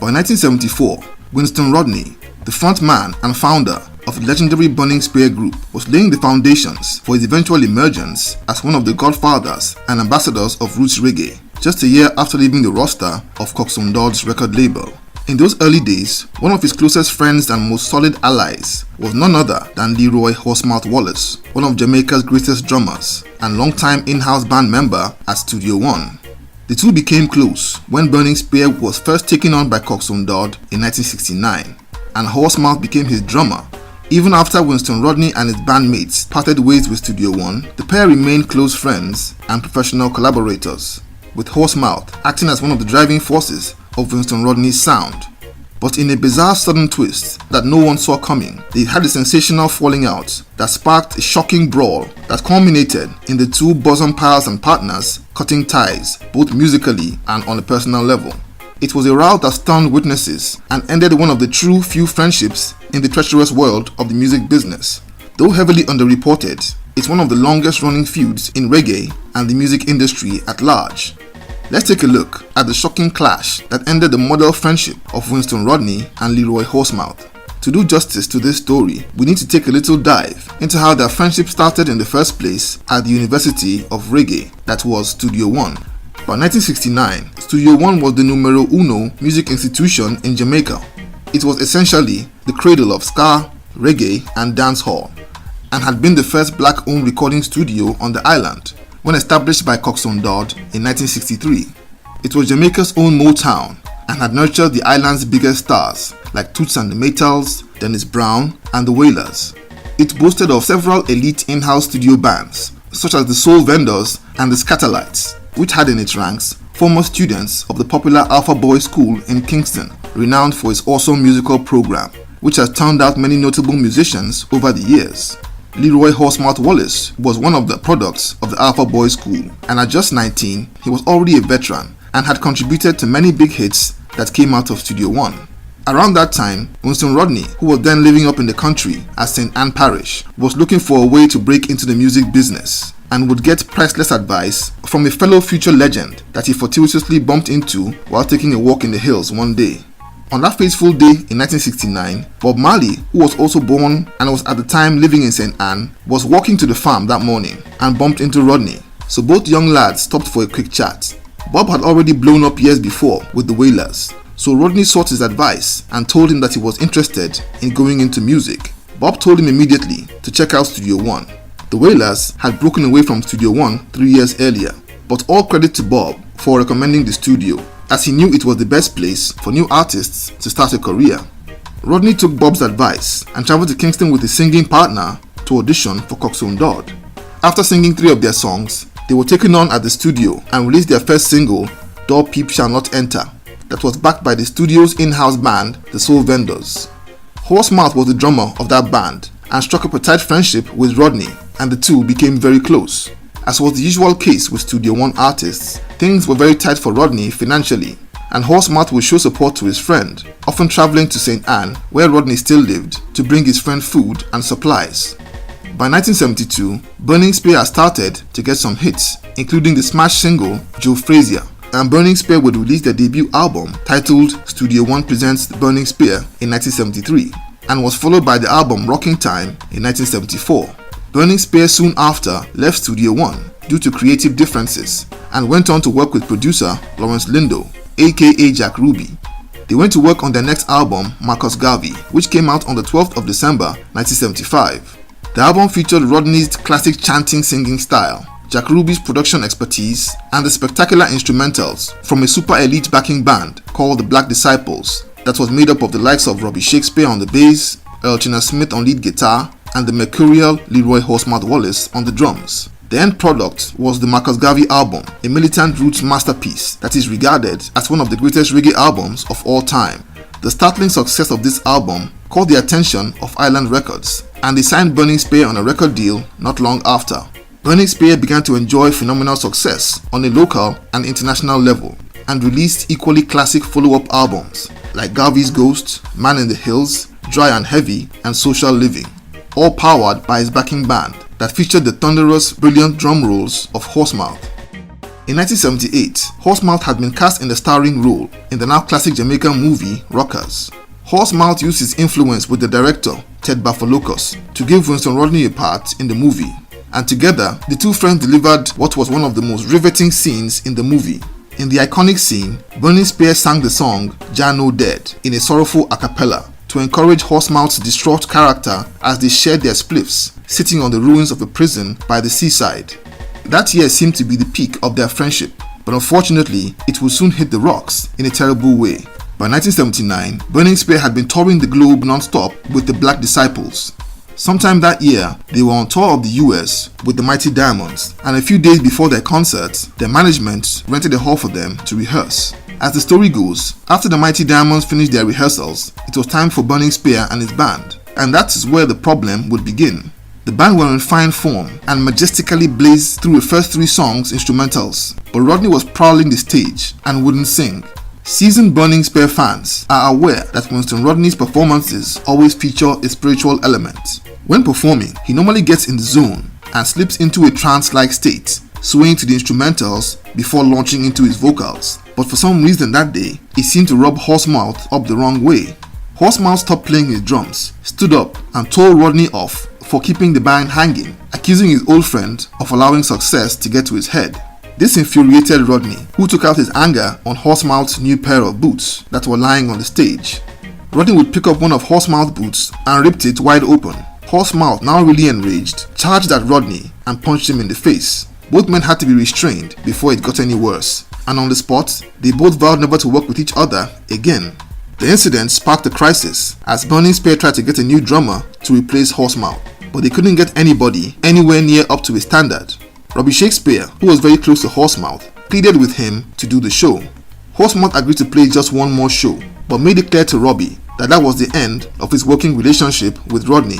By 1974, Winston Rodney, the frontman and founder of the legendary Burning Spear group, was laying the foundations for his eventual emergence as one of the godfathers and ambassadors of roots reggae, just a year after leaving the roster of Culcha's record label. In those early days, one of his closest friends and most solid allies was none other than Leroy Horsemouth Wallace, one of Jamaica's greatest drummers and longtime in-house band member at Studio One. The two became close when Burning Spear was first taken on by Culcha in 1969, and Horsemouth became his drummer. Even after Winston Rodney and his bandmates parted ways with Studio One, the pair remained close friends and professional collaborators, with Horsemouth acting as one of the driving forces of Winston Rodney's sound. But in a bizarre sudden twist that no one saw coming, they had a sensational falling out that sparked a shocking brawl that culminated in the two bosom pals and partners cutting ties, both musically and on a personal level. It was a row that stunned witnesses and ended one of the true few friendships in the treacherous world of the music business. Though heavily underreported, it's one of the longest running feuds in reggae and the music industry at large. Let's take a look at the shocking clash that ended the model friendship of Winston Rodney and Leroy Horsemouth. To do justice to this story, we need to take a little dive into how their friendship started in the first place at the University of Reggae, that was Studio One. By 1969, Studio One was the numero uno music institution in Jamaica. It was essentially the cradle of ska, reggae and dancehall, and had been the first black-owned recording studio on the island when established by Culcha in 1963. It was Jamaica's own Motown and had nurtured the island's biggest stars like Toots and the Maytals, Dennis Brown and the Wailers. It boasted of several elite in-house studio bands such as the Soul Vendors and the Scatterlights, which had in its ranks former students of the popular Alpha Boys School in Kingston, renowned for its awesome musical program, which has turned out many notable musicians over the years. Leroy Horsemouth Wallace was one of the products of the Alpha Boys School, and at just 19, he was already a veteran and had contributed to many big hits that came out of Studio One. Around that time, Winston Rodney, who was then living up in the country at St. Ann Parish, was looking for a way to break into the music business and would get priceless advice from a fellow future legend that he fortuitously bumped into while taking a walk in the hills one day. On that fateful day in 1969, Bob Marley, who was also born and was at the time living in St. Ann, was walking to the farm that morning and bumped into Rodney, so both young lads stopped for a quick chat. Bob had already blown up years before with the Wailers, so Rodney sought his advice and told him that he was interested in going into music. Bob told him immediately to check out Studio One. The Wailers had broken away from Studio One 3 years earlier, but all credit to Bob for recommending the studio, as he knew it was the best place for new artists to start a career. Rodney took Bob's advice and traveled to Kingston with his singing partner to audition for Culcha. After singing 3 of their songs, they were taken on at the studio and released their first single, Door Peep Shall Not Enter, that was backed by the studio's in-house band, the Soul Vendors. Horsemouth was the drummer of that band and struck up a tight friendship with Rodney, and the two became very close. As was the usual case with Studio One artists, things were very tight for Rodney financially, and Horsemouth would show support to his friend, often traveling to St. Ann, where Rodney still lived, to bring his friend food and supplies. By 1972, Burning Spear had started to get some hits, including the smash single Joe Frazier, and Burning Spear would release their debut album titled Studio One Presents Burning Spear in 1973, and was followed by the album Rocking Time in 1974. Burning Spear soon after left Studio One due to creative differences and went on to work with producer Lawrence Lindo, aka Jack Ruby. They went to work on their next album, Marcus Garvey, which came out on the 12th of December 1975. The album featured Rodney's classic chanting singing style, Jack Ruby's production expertise, and the spectacular instrumentals from a super elite backing band called the Black Disciples that was made up of the likes of Robbie Shakespeare on the bass, Earl China Smith on lead guitar, and the mercurial Leroy Horsemouth Wallace on the drums. The end product was the Marcus Garvey album, a militant roots masterpiece that is regarded as one of the greatest reggae albums of all time. The startling success of this album caught the attention of Island Records, and they signed Burning Spear on a record deal not long after. Burning Spear began to enjoy phenomenal success on a local and international level, and released equally classic follow-up albums like Garvey's Ghost, Man in the Hills, Dry and Heavy, and Social Living, all powered by his backing band that featured the thunderous, brilliant drum rolls of Horsemouth. In 1978, Horsemouth had been cast in the starring role in the now classic Jamaican movie Rockers. Horsemouth used his influence with the director, Ted Bafalocus, to give Winston Rodney a part in the movie, and together, the two friends delivered what was one of the most riveting scenes in the movie. In the iconic scene, Burning Spear sang the song "Jah No Dead" in a sorrowful a cappella to encourage Horsemouth's distraught character as they shared their spliffs, sitting on the ruins of a prison by the seaside. That year seemed to be the peak of their friendship, but unfortunately, it would soon hit the rocks in a terrible way. By 1979, Burning Spear had been touring the globe non-stop with the Black Disciples. Sometime that year, they were on tour of the US with the Mighty Diamonds, and a few days before their concert, their management rented a hall for them to rehearse. As the story goes, after the Mighty Diamonds finished their rehearsals, it was time for Burning Spear and his band, and that is where the problem would begin. The band were in fine form and majestically blazed through the first 3 songs instrumentals, but Rodney was prowling the stage and wouldn't sing. Seasoned Burning Spear fans are aware that Winston Rodney's performances always feature a spiritual element. When performing, he normally gets in the zone and slips into a trance-like state, swaying to the instrumentals before launching into his vocals. But for some reason that day, it seemed to rub Horsemouth up the wrong way. Horsemouth stopped playing his drums, stood up and told Rodney off for keeping the band hanging, accusing his old friend of allowing success to get to his head. This infuriated Rodney, who took out his anger on Horsemouth's new pair of boots that were lying on the stage. Rodney would pick up one of Horsemouth's boots and ripped it wide open. Horsemouth, now really enraged, charged at Rodney and punched him in the face. Both men had to be restrained before it got any worse, and on the spot, they both vowed never to work with each other again. The incident sparked a crisis as Burning Spear tried to get a new drummer to replace Horsemouth, but they couldn't get anybody anywhere near up to his standard. Robbie Shakespeare, who was very close to Horsemouth, pleaded with him to do the show. Horsemouth agreed to play just one more show, but made it clear to Robbie that was the end of his working relationship with Rodney.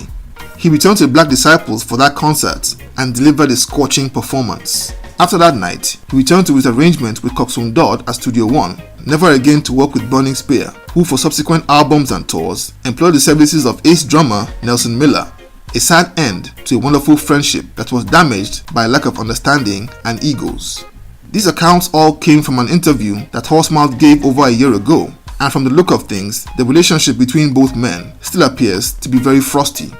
He returned to the Black Disciples for that concert and delivered a scorching performance. After that night, he returned to his arrangement with Coxsone Dodd at Studio One, never again to work with Burning Spear, who for subsequent albums and tours employed the services of ace drummer Nelson Miller. A sad end to a wonderful friendship that was damaged by a lack of understanding and egos. These accounts all came from an interview that Horsemouth gave over a year ago, and from the look of things, the relationship between both men still appears to be very frosty.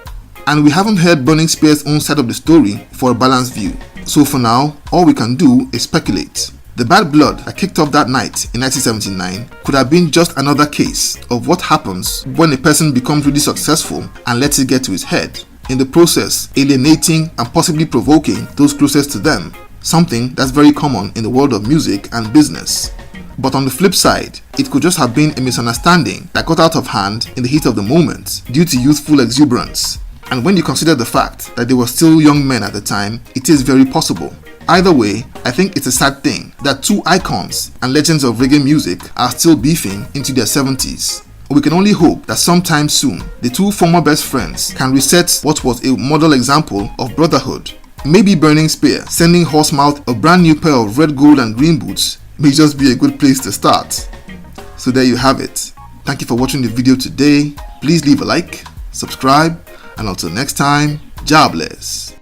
And we haven't heard Burning Spear's own side of the story for a balanced view, so for now, all we can do is speculate. The bad blood that kicked off that night in 1979 could have been just another case of what happens when a person becomes really successful and lets it get to his head, in the process alienating and possibly provoking those closest to them, something that's very common in the world of music and business. But on the flip side, it could just have been a misunderstanding that got out of hand in the heat of the moment due to youthful exuberance. And when you consider the fact that they were still young men at the time, it is very possible. Either way, I think it's a sad thing that 2 icons and legends of reggae music are still beefing into their 70s. We can only hope that sometime soon, the 2 former best friends can reset what was a model example of brotherhood. Maybe Burning Spear sending Horsemouth a brand new pair of red, gold and green boots may just be a good place to start. So there you have it. Thank you for watching the video today. Please leave a like, subscribe, and until next time, Jah bless.